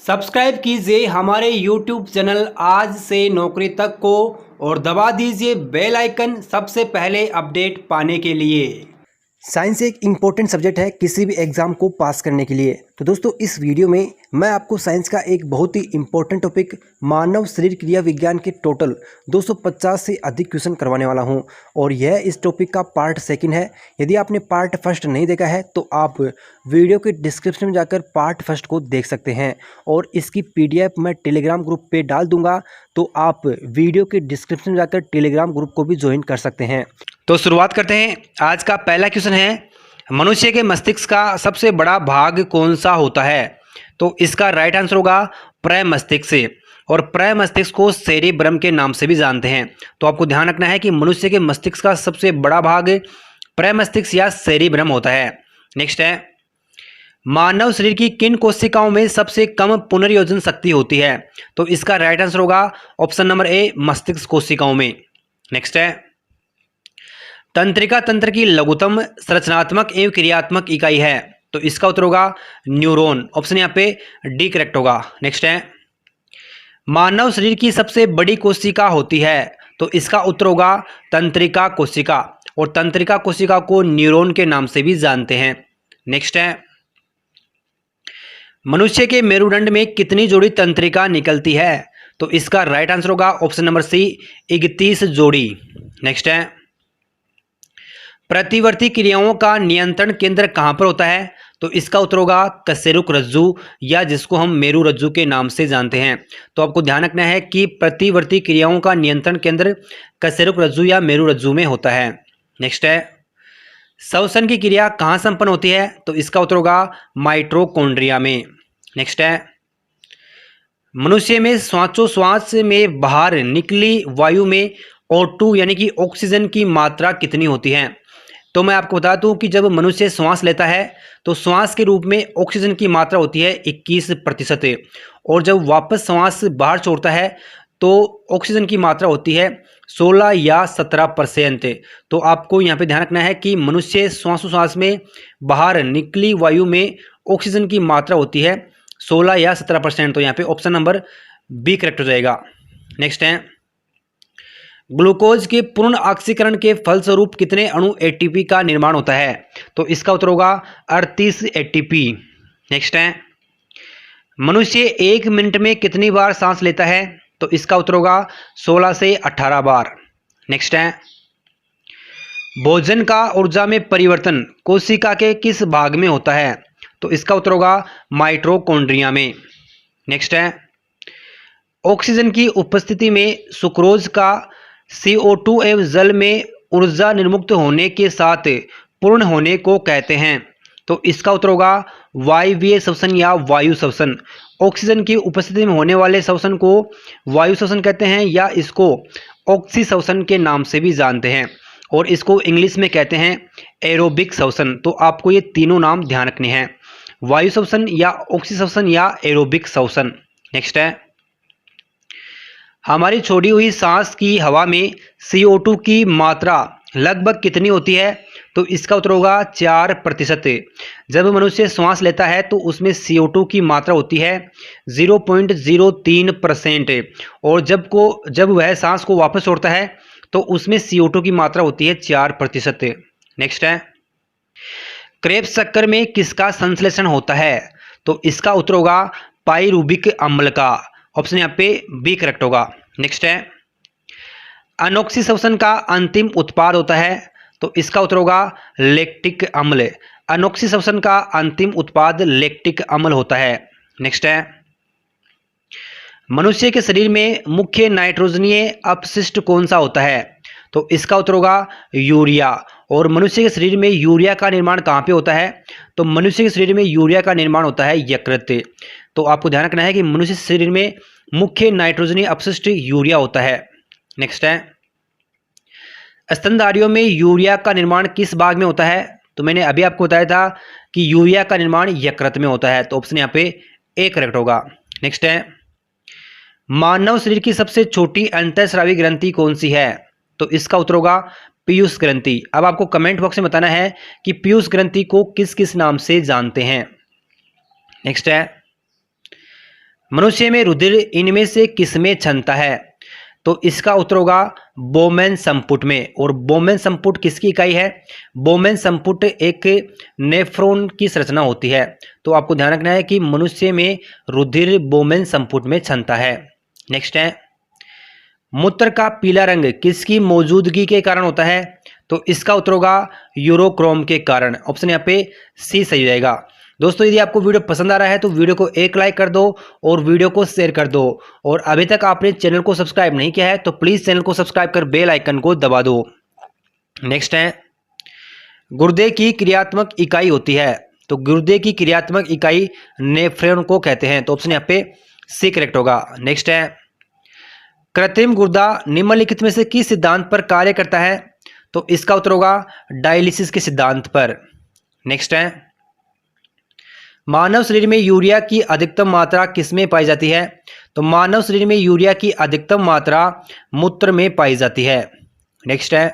Subscribe कीजिए हमारे YouTube channel आज से नौकरी तक को और दबा दीजिए बेल आइकन सबसे पहले अपडेट पाने के लिए। साइंस एक इम्पोर्टेंट सब्जेक्ट है किसी भी एग्ज़ाम को पास करने के लिए। तो दोस्तों इस वीडियो में मैं आपको साइंस का एक बहुत ही इम्पोर्टेंट टॉपिक मानव शरीर क्रिया विज्ञान के टोटल 250 से अधिक क्वेश्चन करवाने वाला हूं और यह इस टॉपिक का पार्ट सेकंड है। यदि आपने पार्ट फर्स्ट नहीं देखा है तो आप वीडियो के डिस्क्रिप्शन में जाकर पार्ट फर्स्ट को देख सकते हैं और इसकी PDF मैं टेलीग्राम ग्रुप पर डाल दूँगा, तो आप वीडियो के डिस्क्रिप्शन में जाकर टेलीग्राम ग्रुप को भी ज्वाइन कर सकते हैं। तो शुरुआत करते हैं। आज का पहला क्वेश्चन है, मनुष्य के मस्तिष्क का सबसे बड़ा भाग कौन सा होता है? तो इसका राइट आंसर होगा प्रमस्तिष्क, और प्रमस्तिष्क को सेरिब्रम के नाम से भी जानते हैं। तो आपको ध्यान रखना है कि मनुष्य के मस्तिष्क का सबसे बड़ा भाग प्रमस्तिष्क या सेरिब्रम होता है। नेक्स्ट है, मानव शरीर की किन कोशिकाओं में सबसे कम पुनर्योजन शक्ति होती है? तो इसका राइट आंसर होगा ऑप्शन नंबर ए, मस्तिष्क कोशिकाओं में। नेक्स्ट है, तंत्रिका तंत्र की लघुतम संरचनात्मक एवं क्रियात्मक इकाई है? तो इसका उत्तर होगा न्यूरॉन। ऑप्शन यहाँ पे डी करेक्ट होगा। नेक्स्ट है, मानव शरीर की सबसे बड़ी कोशिका होती है? तो इसका उत्तर होगा तंत्रिका कोशिका, और तंत्रिका कोशिका को न्यूरॉन के नाम से भी जानते हैं। नेक्स्ट है, मनुष्य के मेरुदंड में कितनी जोड़ी तंत्रिका निकलती है? तो इसका राइट आंसर होगा ऑप्शन नंबर सी, 31 जोड़ी। नेक्स्ट है, प्रतिवर्ती क्रियाओं का नियंत्रण केंद्र कहां पर होता है? तो इसका उत्तर होगा कशेरुक रज्जु, या जिसको हम मेरु रज्जु के नाम से जानते हैं। तो आपको ध्यान रखना है कि प्रतिवर्ती क्रियाओं का नियंत्रण केंद्र कशेरुक रज्जु या मेरु रज्जु में होता है। नेक्स्ट है, श्वसन की क्रिया कहां संपन्न होती है? तो इसका उत्तर होगा माइटोकॉन्ड्रिया में। नेक्स्ट है, मनुष्य में श्वासोच्छ्वास में बाहर निकली वायु में O2 यानी कि ऑक्सीजन की मात्रा कितनी होती है? तो मैं आपको बता दूं कि जब मनुष्य श्वास लेता है तो श्वास के रूप में ऑक्सीजन की मात्रा होती है 21%, और जब वापस श्वास बाहर छोड़ता है तो ऑक्सीजन की मात्रा होती है 16 या 17%। तो आपको यहाँ पे ध्यान रखना है कि मनुष्य श्वासोच्छ्वास में बाहर निकली वायु में ऑक्सीजन की मात्रा होती है 16 या 17%। तो यहाँ पे ऑप्शन नंबर बी करेक्ट हो जाएगा। नेक्स्ट है, ग्लूकोज के पूर्ण ऑक्सीकरण के फलस्वरूप कितने अणु ATP का निर्माण होता है? तो इसका उत्तर होगा 38 ATP। नेक्स्ट है, मनुष्य 1 मिनट में कितनी बार सांस लेता है? तो इसका उत्तर होगा 16 से 18 बार। नेक्स्ट है, भोजन का ऊर्जा में परिवर्तन कोशिका के किस भाग में होता है? तो इसका उत्तर होगा माइटोकॉन्ड्रिया में। नेक्स्ट है, ऑक्सीजन की उपस्थिति में सुक्रोज का CO2 एवं जल में ऊर्जा निर्मुक्त होने के साथ पूर्ण होने को कहते हैं? तो इसका उत्तर होगा वायवीय श्वसन या वायु श्वसन। ऑक्सीजन की उपस्थिति में होने वाले श्वसन को वायु श्वसन कहते हैं, या इसको ऑक्सी श्वसन के नाम से भी जानते हैं, और इसको इंग्लिश में कहते हैं एरोबिक श्वसन। तो आपको ये तीनों नाम ध्यान रखने हैं, वायु श्वसन या ऑक्सी श्वसन या एरोबिक श्वसन। नेक्स्ट है, हमारी छोड़ी हुई सांस की हवा में CO2 की मात्रा लगभग कितनी होती है? तो इसका उत्तर होगा 4%। जब मनुष्य श्वास लेता है तो उसमें CO2 की मात्रा होती है 0.03%, और जब वह सांस को वापस छोड़ता है तो उसमें CO2 की मात्रा होती है 4%। नेक्स्ट है, क्रेब्स शक्कर में किसका संश्लेषण होता है? तो इसका उत्तर होगा पाइरुविक अम्ल का। ऑप्शन यहाँ पे बी करेक्ट होगा। नेक्स्ट है, अनोक्सी श्वसन का अंतिम उत्पाद होता है? तो इसका उत्तर होगा लैक्टिक अम्ल। अनोक्सी श्वसन का अंतिम उत्पाद लैक्टिक अम्ल होता है। नेक्स्ट है, मनुष्य के शरीर में मुख्य नाइट्रोजनीय अपशिष्ट कौन सा होता है? तो इसका उत्तर होगा यूरिया। और मनुष्य के शरीर में यूरिया का निर्माण कहाँ पे होता है? तो मनुष्य के शरीर में यूरिया का निर्माण होता है यकृत। तो आपको ध्यान रखना है कि मनुष्य के शरीर में मुख्य नाइट्रोजनीय अपशिष्ट यूरिया होता है। नेक्स्ट है, स्तनधारियों में यूरिया का निर्माण किस भाग में होता है? तो मैंने अभी आपको बताया था कि यूरिया का निर्माण यकृत में होता है। तो ऑप्शन यहाँ पे ए करेक्ट होगा। नेक्स्ट है, मानव शरीर की सबसे छोटी अंतःस्रावी ग्रंथि कौन सी है? तो इसका उत्तर होगा पीयूष ग्रंथि। अब आपको कमेंट बॉक्स में बताना है कि पीयूष ग्रंथि को किस किस नाम से जानते हैं। नेक्स्ट है, मनुष्य में रुधिर इनमें से किसमें क्षमता है? तो इसका उत्तर होगा बोमेन संपुट में। और बोमेन संपुट किसकी इकाई है? बोमेन संपुट एक नेफ्रॉन की संरचना होती है। तो आपको ध्यान रखना है कि मनुष्य में रुधिर बोमेन संपुट में क्षमता है। नेक्स्ट है, मूत्र का पीला रंग किसकी मौजूदगी के कारण होता है? तो इसका उत्तर होगा यूरोक्रोम के कारण। ऑप्शन यहाँ पे सी सही हो जाएगा। दोस्तों यदि आपको वीडियो पसंद आ रहा है तो वीडियो को एक लाइक कर दो और वीडियो को शेयर कर दो। और अभी तक आपने चैनल को सब्सक्राइब नहीं किया है तो प्लीज़ चैनल को सब्सक्राइब कर बेल आइकन को दबा दो। नेक्स्ट है, गुर्दे की क्रियात्मक इकाई होती है। तो गुर्दे की क्रियात्मक इकाई नेफ्रॉन को कहते हैं। तो ऑप्शन यहाँ पे सी करेक्ट होगा। नेक्स्ट है, कृत्रिम गुर्दा निम्नलिखित में से किस सिद्धांत पर कार्य करता है? तो इसका उत्तर होगा डायलिसिस के सिद्धांत पर। नेक्स्ट है, मानव शरीर में यूरिया की अधिकतम मात्रा किसमें पाई जाती है? तो मानव शरीर में यूरिया की अधिकतम मात्रा मूत्र में पाई जाती है। नेक्स्ट है,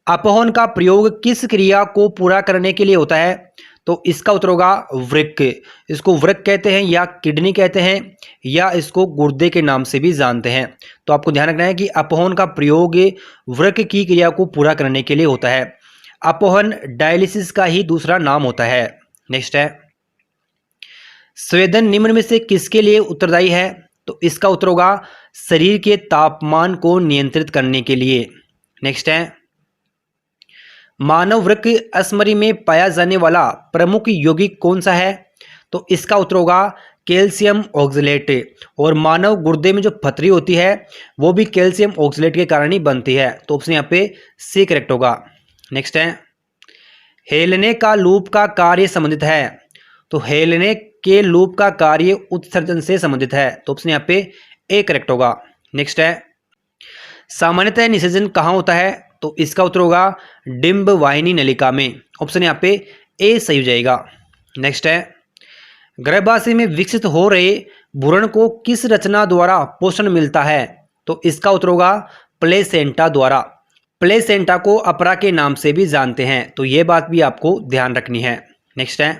अपहरण का प्रयोग किस क्रिया को पूरा करने के लिए होता है? तो इसका उत्तर होगा वृक्क। इसको वृक्क कहते हैं या किडनी कहते हैं या इसको गुर्दे के नाम से भी जानते हैं। तो आपको ध्यान रखना है कि अपहरण का प्रयोग वृक्क की क्रिया को पूरा करने के लिए होता है। अपहरण डायलिसिस का ही दूसरा नाम होता है। नेक्स्ट है, स्वेदन निम्न में से किसके लिए उत्तरदायी है? तो इसका उत्तर होगा शरीर के तापमान को नियंत्रित करने के लिए। नेक्स्ट है, मानव वृक्क अस्मरी में पाया जाने वाला प्रमुख यौगिक कौन सा है? तो इसका उत्तर होगा कैल्शियम ऑक्सलेट। और मानव गुर्दे में जो पथरी होती है वो भी कैल्शियम ऑक्सलेट के कारण ही बनती है। तो ऑप्शन यहाँ पे सी करेक्ट होगा। नेक्स्ट है, हेलने का लूप का कार्य संबंधित है। तो हेलने के लूप का कार्य उत्सर्जन से संबंधित है। तो ऑप्शन यहाँ पे ए करेक्ट होगा। नेक्स्ट है, सामान्यतः निषेचन कहाँ होता है? तो इसका उत्तर होगा डिंब वाहिनी नलिका में। ऑप्शन यहाँ पे ए सही हो जाएगा। नेक्स्ट है, गर्भाशय में विकसित हो रहे भ्रूण को किस रचना द्वारा पोषण मिलता है? तो इसका उत्तर होगा प्लेसेंटा द्वारा। प्लेसेंटा को अपरा के नाम से भी जानते हैं। तो ये बात भी आपको ध्यान रखनी है। नेक्स्ट है,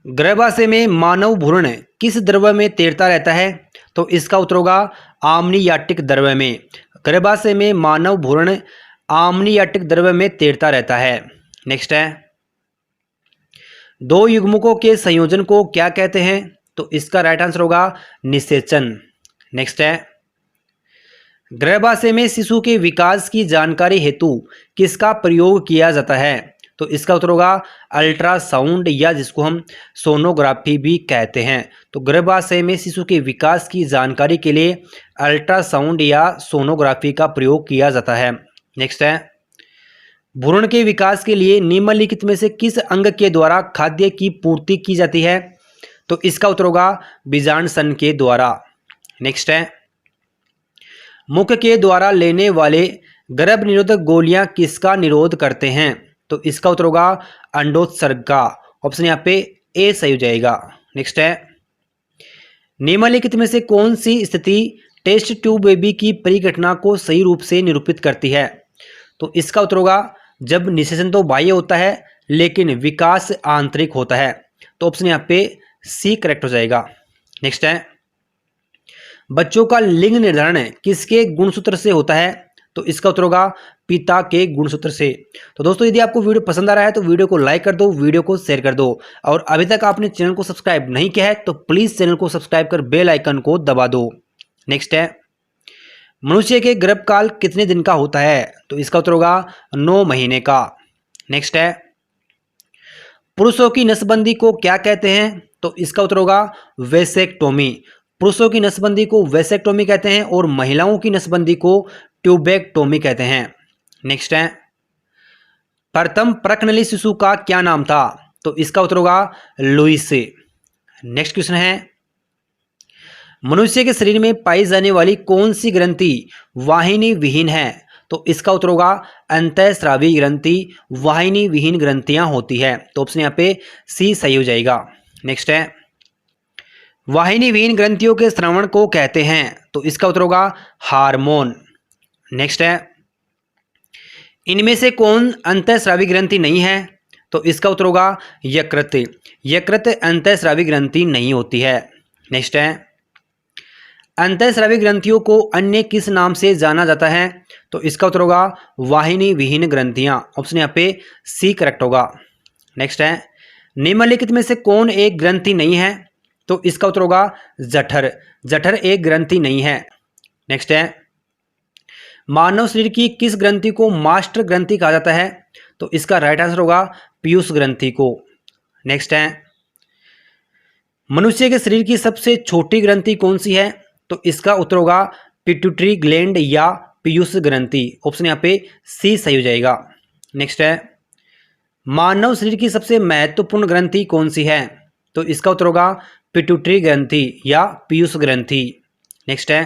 गर्भाशय में मानव भ्रूण किस द्रव्य में तैरता रहता है? तो इसका उत्तर होगा आम्नियाटिक द्रव्य में। गर्भाशय में मानव भ्रूण आम्नियाटिक द्रव्य में तैरता रहता है। नेक्स्ट है, दो युग्मकों के संयोजन को क्या कहते हैं? तो इसका राइट आंसर होगा निषेचन। नेक्स्ट है, गर्भाशय में शिशु के विकास की जानकारी हेतु किसका प्रयोग किया जाता है? तो इसका उत्तर होगा अल्ट्रासाउंड या जिसको हम सोनोग्राफी भी कहते हैं। तो गर्भाशय में शिशु के विकास की जानकारी के लिए अल्ट्रासाउंड या सोनोग्राफी का प्रयोग किया जाता है। नेक्स्ट है, भ्रूण के विकास के लिए निम्नलिखित में से किस अंग के द्वारा खाद्य की पूर्ति की जाती है? तो इसका उत्तर होगा बीजांड के द्वारा। नेक्स्ट है, मुख के द्वारा लेने वाले गर्भ निरोधक गोलियां किसका निरोध करते हैं? तो इसका उत्तर होगा अंडोत्सर्ग का। ऑप्शन यहाँ पे ए सही हो जाएगा। नेक्स्ट है, निम्नलिखित में से कौन सी स्थिति टेस्ट ट्यूब बेबी की परिघटना को सही रूप से निरूपित करती है? तो इसका उत्तर होगा जब निषेचन तो बाह्य होता है लेकिन विकास आंतरिक होता है। तो ऑप्शन यहाँ पे सी करेक्ट हो जाएगा। नेक्स्ट है, बच्चों का लिंग निर्धारण किसके गुणसूत्र से होता है? तो इसका उत्तर होगा पिता के गुणसूत्र से। तो दोस्तों यदि आपको वीडियो पसंद आ रहा है तो वीडियो को लाइक कर दो, वीडियो को शेयर कर दो। और अभी तक आपने चैनल को सब्सक्राइब नहीं किया है तो प्लीज चैनल को सब्सक्राइब कर बेल आइकन को दबा दो। नेक्स्ट है, मनुष्य के गर्भकाल कितने दिन का होता है? तो इसका उत्तर होगा 9 महीने का। नेक्स्ट है, पुरुषों की नसबंदी को क्या कहते हैं? तो इसका उत्तर होगा वेसेक्टोमी। पुरुषों की नसबंदी को वेसेक्टोमी कहते हैं और महिलाओं की नसबंदी को ट्यूबेक्टोमी कहते हैं। नेक्स्ट है, प्रथम प्रकनली शिशु का क्या नाम था? तो इसका उत्तर होगा लुइस। नेक्स्ट क्वेश्चन है, मनुष्य के शरीर में पाई जाने वाली कौन सी ग्रंथि वाहिनी विहीन है? तो इसका उत्तर होगा अंतःस्रावी ग्रंथि वाहिनी विहीन ग्रंथियां होती है। तो ऑप्शन यहाँ पे सी सही हो जाएगा। नेक्स्ट है, वाहिनी विहीन ग्रंथियों के स्रावण को कहते हैं। तो इसका उत्तर होगा हार्मोन। नेक्स्ट है, इनमें से कौन अंतःस्रावी ग्रंथि नहीं है? तो इसका उत्तर होगा यकृत। यकृत अंतःस्रावी ग्रंथि नहीं होती है। नेक्स्ट है, अंतःस्रावी ग्रंथियों को अन्य किस नाम से जाना जाता है? तो इसका उत्तर होगा वाहिनी विहीन ग्रंथियां। ऑप्शन यहाँ पे सी करेक्ट होगा। नेक्स्ट है, निम्नलिखित में से कौन एक ग्रंथि नहीं है? तो इसका उत्तर होगा जठर। जठर एक ग्रंथि नहीं है। नेक्स्ट है, मानव शरीर की किस ग्रंथि को मास्टर ग्रंथि कहा जाता है? तो इसका राइट आंसर होगा पीयूष ग्रंथि को। नेक्स्ट है, मनुष्य के शरीर की सबसे छोटी ग्रंथि कौन सी है? तो इसका उत्तर होगा पिट्यूटरी ग्लैंड या पीयूष ग्रंथि। ऑप्शन यहाँ पे सी सही हो जाएगा। नेक्स्ट है, मानव शरीर की सबसे महत्वपूर्ण ग्रंथि कौन सी है? तो इसका उत्तर होगा पिट्यूटरी ग्रंथि या पीयूष ग्रंथि। नेक्स्ट है,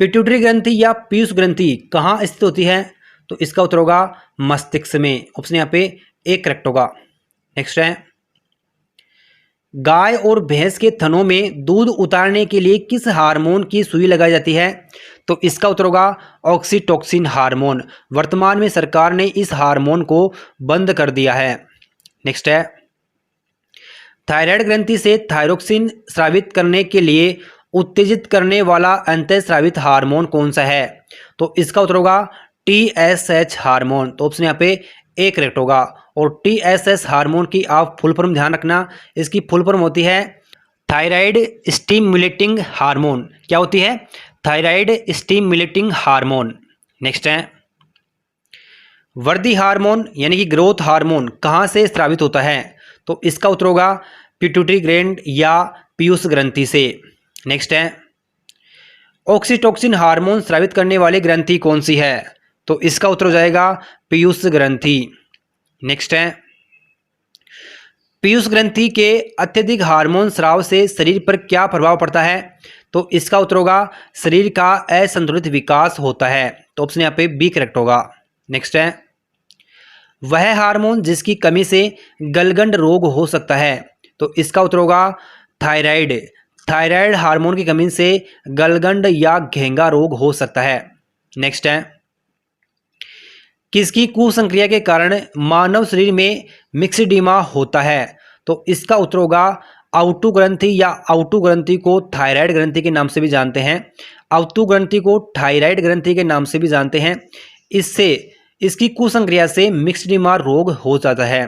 पिट्यूटरी ग्रंथि या पीयूष ग्रंथि कहाँ स्थित होती है? तो इसका उत्तर होगा मस्तिष्क में। ऑप्शन यहाँ पे ए करेक्ट होगा। नेक्स्ट है, गाय और भैंस के थनों में दूध उतारने के लिए किस हार्मोन की सुई लगाई जाती है? तो इसका उत्तर होगा ऑक्सीटोसिन हार्मोन। वर्तमान में सरकार ने इस हार्मोन को बंद कर दिया है। नेक्स्ट है, थायराइड ग्रंथि से थायरोक्सिन स्रावित करने के लिए उत्तेजित करने वाला अंतःस्रावित हार्मोन कौन सा है? तो इसका उत्तर होगा TSH हार्मोन। तो ऑप्शन यहाँ पे ए करेक्ट होगा। और TSH हार्मोन की आप फुल फॉर्म ध्यान रखना, इसकी फुल फॉर्म होती है थायराइड स्टिमुलेटिंग हार्मोन। क्या होती है? Thyroid stimulating hormone. नेक्स्ट है, वृद्धि हार्मोन यानी कि ग्रोथ हार्मोन कहाँ से स्रावित होता है? तो इसका उत्तर होगा पिट्यूटरी ग्लैंड या पीयूष ग्रंथि से। नेक्स्ट है, ऑक्सीटोसिन हार्मोन स्रावित करने वाली ग्रंथि कौन सी है? तो इसका उत्तर हो जाएगा पीयूष ग्रंथि। नेक्स्ट है, पीयूष ग्रंथि के अत्यधिक हार्मोन स्राव से शरीर पर क्या प्रभाव पड़ता है? तो इसका उत्तर होगा शरीर का असंतुलित विकास होता है। तो ऑप्शन यहाँ पे बी करेक्ट होगा। नेक्स्ट है, वह हार्मोन जिसकी कमी से गलगंड रोग हो सकता है? तो इसका उत्तर होगा थायराइड। थायराइड हार्मोन की कमी से गलगंड या घेंगा रोग हो सकता है। नेक्स्ट है, किसकी कुसंक्रिया के कारण मानव शरीर में मिक्सडीमा होता है? तो इसका उत्तर होगा आउटू ग्रंथि या आउटू ग्रंथि को थायराइड ग्रंथि के नाम से भी जानते हैं। आउटू ग्रंथि को थायराइड ग्रंथि के नाम से भी जानते हैं। इससे इसकी कुसंक्रिया से मिक्सडीमा रोग हो जाता है।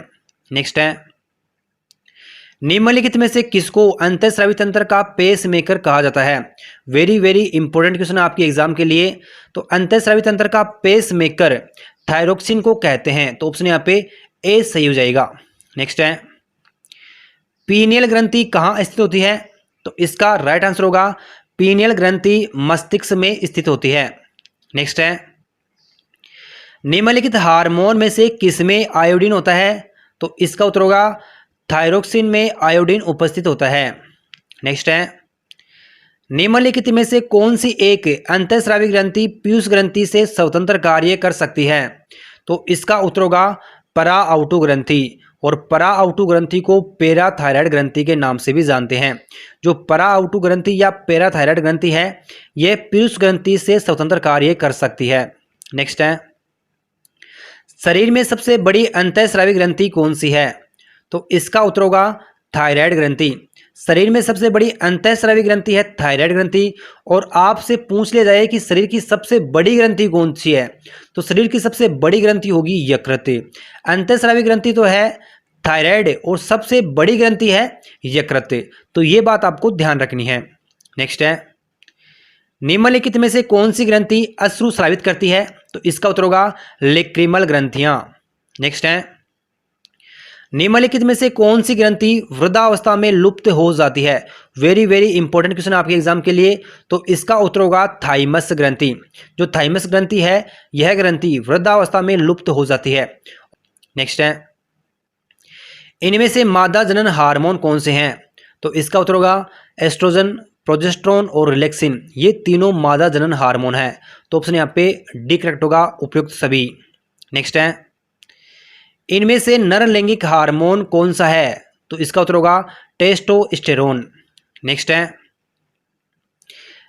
नेक्स्ट है, निम्नलिखित में से किसको अंतःस्रावी तंत्र का पेस मेकर कहा जाता है? वेरी वेरी इंपॉर्टेंट क्वेश्चन है आपके एग्जाम के लिए। तो अंतःस्रावी तंत्र का पेस मेकर थायरोक्सिन को कहते हैं। तो ऑप्शन यहाँ पे ए सही हो जाएगा। नेक्स्ट है, पीनियल ग्रंथि कहाँ स्थित होती है? तो इसका राइट आंसर होगा पीनियल ग्रंथि मस्तिष्क में स्थित होती है। नेक्स्ट है, निम्नलिखित हार्मोन में से किसमें आयोडीन होता है? तो इसका उत्तर होगा थायरोक्सिन में आयोडीन उपस्थित होता है। नेक्स्ट है, निम्नलिखित में से कौन सी एक अंतःस्रावी ग्रंथि पीयूष ग्रंथि से स्वतंत्र कार्य कर सकती है? तो इसका उत्तर होगा परा आउटू ग्रंथि। और परा आउटू ग्रंथि को पैराथायराइड ग्रंथि के नाम से भी जानते हैं। जो परा आउटू ग्रंथि या पैराथायराइड ग्रंथि है, यह पीयूष ग्रंथि से स्वतंत्र कार्य कर सकती है। नेक्स्ट है, शरीर में सबसे बड़ी अंतःस्रावी ग्रंथि कौन सी है? तो इसका उत्तर होगा थायराइड ग्रंथि। शरीर में सबसे बड़ी अंतःस्रावी ग्रंथि है थायराइड ग्रंथि। और आपसे पूछ लिया जाए कि शरीर की सबसे बड़ी ग्रंथि कौन सी है, तो शरीर की सबसे बड़ी ग्रंथि होगी यकृत। अंतःस्रावी ग्रंथि तो है थायराइड और सबसे बड़ी ग्रंथि है यकृत। तो ये बात आपको ध्यान रखनी है। नेक्स्ट है, निम्नलिखित में से कौन सी ग्रंथि अश्रु स्रावित करती है? तो इसका उत्तर होगा लेक्रिमल ग्रंथियां। नेक्स्ट है, निम्नलिखित में से कौन सी ग्रंथि वृद्धावस्था में लुप्त हो जाती है? वेरी वेरी इंपॉर्टेंट क्वेश्चन आपके एग्जाम के लिए। तो इसका उत्तर होगा थाइमस ग्रंथि। जो थाइमस ग्रंथि है, यह ग्रंथि वृद्धावस्था में लुप्त हो जाती है। नेक्स्ट है, इनमें से मादा जनन हार्मोन कौन से हैं? तो इसका उत्तर होगा एस्ट्रोजन, प्रोजेस्टेरोन और रिलैक्सिन। ये तीनों मादा जनन हार्मोन है। तो ऑप्शन यहाँ पे डी करेक्ट होगा, उपयुक्त सभी। नेक्स्ट है, इनमें से नर लैंगिक हार्मोन कौन सा है? तो इसका उत्तर होगा टेस्टोस्टेरोन। नेक्स्ट है,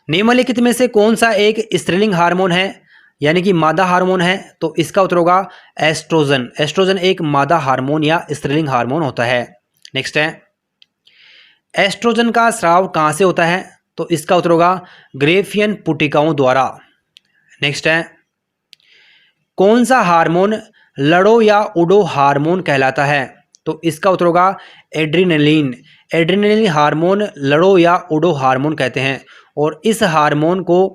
निम्नलिखित में से कौन सा एक स्त्रीलिंग हार्मोन है? यानी कि मादा हार्मोन है, तो इसका उत्तर होगा एस्ट्रोजन। एस्ट्रोजन एक मादा हार्मोन या स्त्रीलिंग हार्मोन होता है। नेक्स्ट है, एस्ट्रोजन का स्राव कहाँ से होता है? तो इसका उत्तर होगा ग्रेफियन पुटिकाओं द्वारा। नेक्स्ट है, कौन सा हार्मोन लड़ो या उड़ो हार्मोन कहलाता है? तो इसका उत्तर होगा एड्रीनलिन। एड्रीनलिन हार्मोन लड़ो या उड़ो हार्मोन कहते हैं और इस हार्मोन को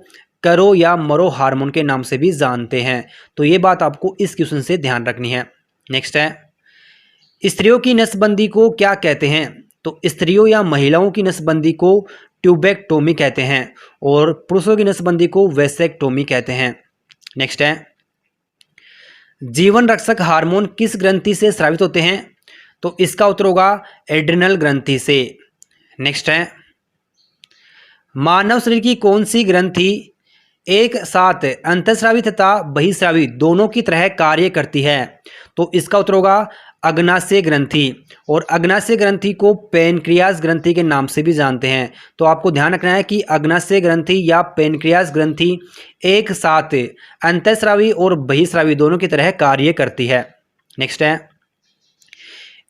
करो या मरो हार्मोन के नाम से भी जानते हैं। तो ये बात आपको इस क्वेश्चन से ध्यान रखनी है। नेक्स्ट है, स्त्रियों की नसबंदी को क्या कहते हैं? तो स्त्रियों या महिलाओं की नसबंदी को ट्यूबेक्टोमी कहते हैं और पुरुषों की नसबंदी को वेसेक्टोमी कहते हैं। नेक्स्ट है, जीवन रक्षक हार्मोन किस ग्रंथि से स्रावित होते हैं? तो इसका उत्तर होगा एड्रिनल ग्रंथि से। नेक्स्ट है, मानव शरीर की कौन सी ग्रंथि एक साथ अंतःस्रावी तथा बहिस्रावी दोनों की तरह कार्य करती है? तो इसका उत्तर होगा अग्नाशय ग्रंथि और अग्नाशय ग्रंथि को पेनक्रियास ग्रंथि के नाम से भी जानते हैं। तो आपको ध्यान रखना है कि अग्नाशय ग्रंथि या पेनक्रियास ग्रंथि एक साथ अंतःस्रावी और बहिस्रावी दोनों की तरह कार्य करती है। नेक्स्ट है,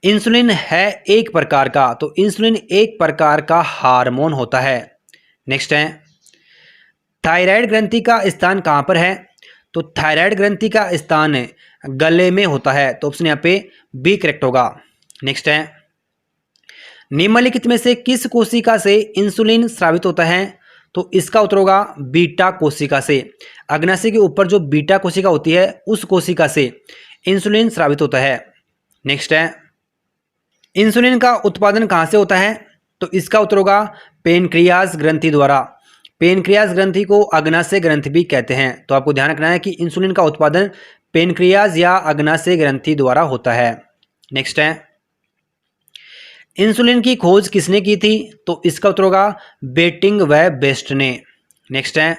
इंसुलिन है एक प्रकार का, तो इंसुलिन एक प्रकार का हार्मोन होता है। नेक्स्ट है, थायराइड ग्रंथि का स्थान कहाँ पर है? तो थायराइड ग्रंथि का स्थान गले में होता है, तो ऑप्शन यहाँ पे बी करेक्ट होगा। नेक्स्ट है, निम्नलिखित में से किस कोशिका से इंसुलिन स्रावित होता है? तो इसका उत्तर होगा बीटा कोशिका से। अग्नाशय के ऊपर जो बीटा कोशिका होती है उस कोशिका से इंसुलिन स्रावित होता है। नेक्स्ट है, इंसुलिन का उत्पादन कहाँ से होता है? तो इसका उत्तर होगा पेनक्रियास ग्रंथि द्वारा। पेनक्रियास ग्रंथि को अग्नाशय ग्रंथि भी कहते हैं। तो आपको ध्यान रखना है कि इंसुलिन का उत्पादन पेनक्रियास या अग्नाशय ग्रंथि द्वारा होता है। नेक्स्ट है, इंसुलिन की खोज किसने की थी? तो इसका उत्तर होगा बेटिंग व बेस्ट ने। नेक्स्ट है,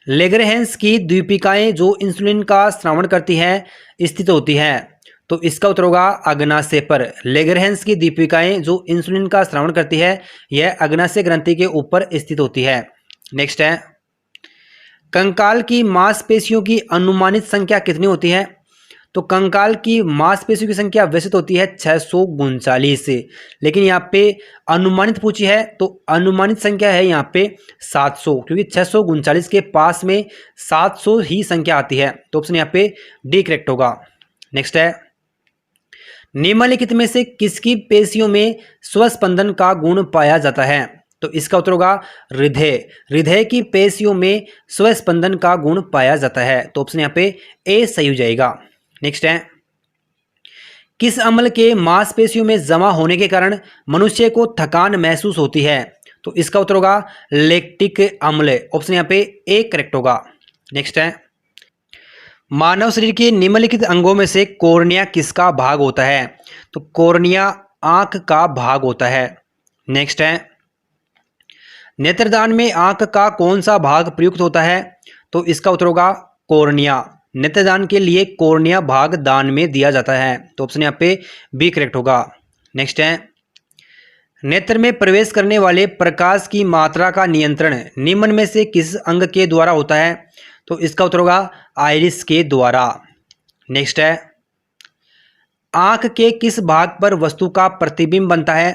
लेगरहेंस की द्वीपिकाएं जो इंसुलिन का स्रावण करती है स्थित होती है, तो इसका उत्तर होगा अग्नाशय पर। लेगरहेंस की दीपिकाएं जो इंसुलिन का स्रावण करती है यह अग्नाशय ग्रंथि के ऊपर स्थित होती है। नेक्स्ट है, कंकाल की मांसपेशियों की अनुमानित संख्या कितनी होती है? तो कंकाल की मांसपेशियों की संख्या वैसे तो होती है 639 से, लेकिन यहाँ पे अनुमानित पूछी है तो अनुमानित संख्या है यहाँ पे 700, क्योंकि 639 के पास में 700 ही संख्या आती है। तो ऑप्शन यहाँ पे डी करेक्ट होगा। नेक्स्ट है, निम्नलिखित में से किसकी पेशियों में स्वस्पंदन का गुण पाया जाता है? तो इसका उत्तर होगा हृदय। हृदय की पेशियों में स्वस्पंदन का गुण पाया जाता है। तो ऑप्शन यहाँ पे ए सही हो जाएगा। नेक्स्ट है, किस अम्ल के मांसपेशियों में जमा होने के कारण मनुष्य को थकान महसूस होती है? तो इसका उत्तर होगा लैक्टिक अम्ल। ऑप्शन यहाँ पे ए करेक्ट होगा। नेक्स्ट है, मानव शरीर के निम्नलिखित अंगों में से कॉर्निया किसका भाग होता है? तो कॉर्निया आंख का भाग होता है। नेक्स्ट है, नेत्रदान में आंख का कौन सा भाग प्रयुक्त होता है? तो इसका उत्तर होगा कॉर्निया। नेत्रदान के लिए कॉर्निया भाग दान में दिया जाता है। तो ऑप्शन यहाँ पे बी करेक्ट होगा। नेक्स्ट है, नेत्र में प्रवेश करने वाले प्रकाश की मात्रा का नियंत्रण निम्न में से किस अंग के द्वारा होता है? तो इसका उत्तर होगा आइरिस के द्वारा। नेक्स्ट है, आंख के किस भाग पर वस्तु का प्रतिबिंब बनता है?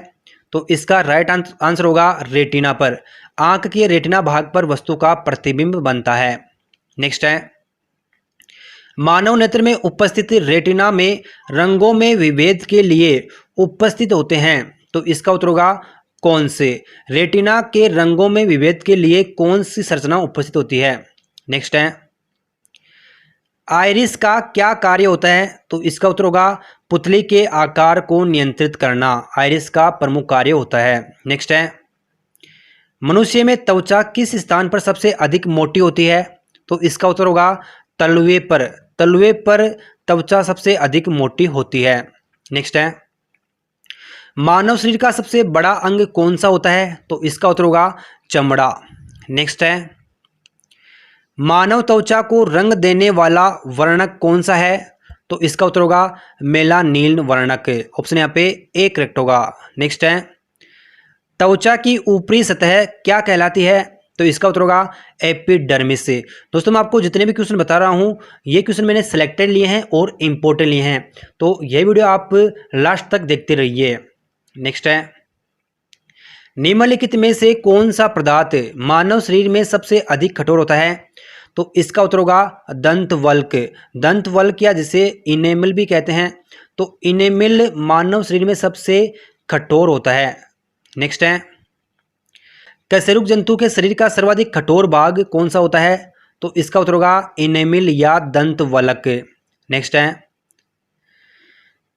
तो इसका राइट आंसर होगा रेटिना पर। आंख के रेटिना भाग पर वस्तु का प्रतिबिंब बनता है। नेक्स्ट है, मानव नेत्र में उपस्थित रेटिना में रंगों में विभेद के लिए उपस्थित होते हैं। तो इसका उत्तर होगा कौन से? रेटिना के रंगों में विभेद के लिए कौन सी संरचना उपस्थित होती है? नेक्स्ट है, आइरिस का क्या कार्य होता है? तो इसका उत्तर होगा पुतली के आकार को नियंत्रित करना आइरिस का प्रमुख कार्य होता है। नेक्स्ट है, मनुष्य में त्वचा किस स्थान पर सबसे अधिक मोटी होती है? तो इसका उत्तर होगा तलवे पर। तलवे पर त्वचा सबसे अधिक मोटी होती है। नेक्स्ट है, मानव शरीर का सबसे बड़ा अंग कौन सा होता है? तो इसका उत्तर होगा चमड़ा। नेक्स्ट है, मानव त्वचा को रंग देने वाला वर्णक कौन सा है? तो इसका उत्तर होगा मेलानिन वर्णक। ऑप्शन यहाँ पे ए करेक्ट होगा। नेक्स्ट है, त्वचा की ऊपरी सतह क्या कहलाती है? तो इसका उत्तर होगा एपिडर्मिस से। दोस्तों मैं आपको जितने भी क्वेश्चन बता रहा हूँ ये क्वेश्चन मैंने सेलेक्टेड लिए हैं और इम्पोर्टेंट लिए हैं, तो यह वीडियो आप लास्ट तक देखते रहिए। नेक्स्ट है, निम्नलिखित में से कौन सा पदार्थ मानव शरीर में सबसे अधिक कठोर होता है? तो इसका उत्तर होगा दंतवल्क। दंतवल्क या जिसे इनेमल भी कहते हैं, तो इनेमल मानव शरीर में सबसे कठोर होता है। नेक्स्ट है, कशेरुक जंतु के शरीर का सर्वाधिक कठोर भाग कौन सा होता है? तो इसका उत्तर होगा इनेमल या दंतवल्क। नेक्स्ट है,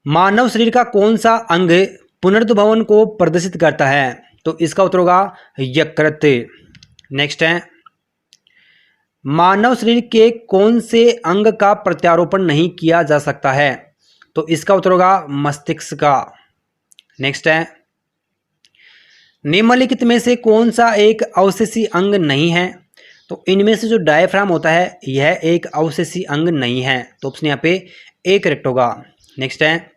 मानव शरीर का कौन सा अंग पुनर्द्भवन को प्रदर्शित करता है? तो इसका उत्तर होगा यकृत। नेक्स्ट है, मानव शरीर के कौन से अंग का प्रत्यारोपण नहीं किया जा सकता है? तो इसका उत्तर होगा मस्तिष्क का। नेक्स्ट है, निम्नलिखित में से कौन सा एक अवशेषी अंग नहीं है? तो इनमें से जो डायफ्राम होता है यह एक अवशेषी अंग नहीं है, तो ऑप्शन यहाँ पे ए करेक्ट होगा। नेक्स्ट है,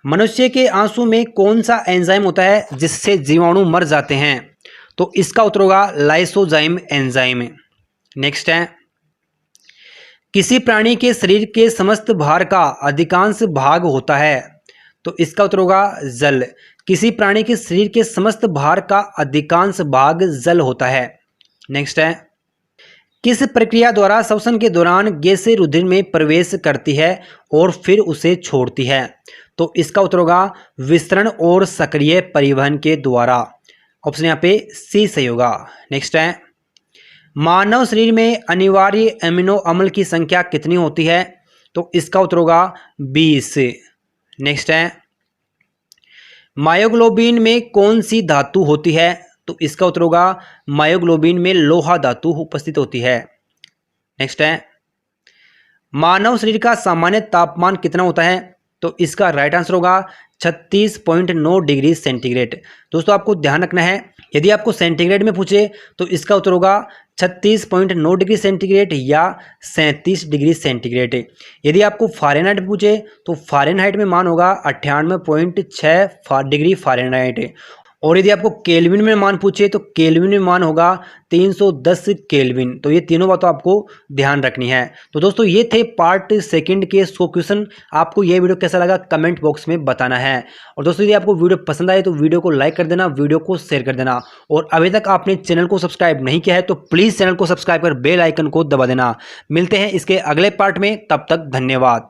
मनुष्य के आंसू में कौन सा एंजाइम होता है जिससे जीवाणु मर जाते हैं? तो इसका उत्तर होगा लाइसोजाइम एंजाइम। नेक्स्ट है, किसी प्राणी के शरीर के समस्त भार का अधिकांश भाग होता है? तो इसका उत्तर होगा जल। किसी प्राणी के शरीर के समस्त भार का अधिकांश भाग जल होता है। नेक्स्ट है, किस प्रक्रिया द्वारा श्वसन के दौरान गैसें रुधिर में प्रवेश करती है और फिर उसे छोड़ती है? तो इसका उत्तर होगा विस्तरण और सक्रिय परिवहन के द्वारा। ऑप्शन यहाँ पे सी सही होगा। नेक्स्ट है, मानव शरीर में अनिवार्य अमीनो अम्ल की संख्या कितनी होती है? तो इसका उत्तर होगा 20। नेक्स्ट है, मायोग्लोबिन में कौन सी धातु होती है? तो इसका उत्तर होगा मायोग्लोबिन में लोहा धातु उपस्थित होती है। नेक्स्ट है, मानव शरीर का सामान्य तापमान कितना होता है? तो इसका राइट आंसर होगा 36.9 डिग्री सेंटीग्रेड। दोस्तों आपको ध्यान रखना है, यदि आपको सेंटीग्रेड में पूछे तो इसका उत्तर होगा 36.9 डिग्री सेंटीग्रेड या 37 डिग्री सेंटीग्रेड। यदि आपको फ़ारेनहाइट में पूछे तो फ़ारेनहाइट में मान होगा 98.6 डिग्री फ़ारेनहाइट, और यदि आपको केल्विन में मान पूछे तो केल्विन में मान होगा 310 केल्विन। तो ये तीनों बातों आपको ध्यान रखनी है। तो दोस्तों ये थे पार्ट सेकंड के 100 क्वेश्चन। आपको ये वीडियो कैसा लगा कमेंट बॉक्स में बताना है। और दोस्तों यदि आपको वीडियो पसंद आए तो वीडियो को लाइक कर देना, वीडियो को शेयर कर देना, और अभी तक आपने चैनल को सब्सक्राइब नहीं किया है तो प्लीज़ चैनल को सब्सक्राइब कर बेल आइकन को दबा देना। मिलते हैं इसके अगले पार्ट में, तब तक धन्यवाद।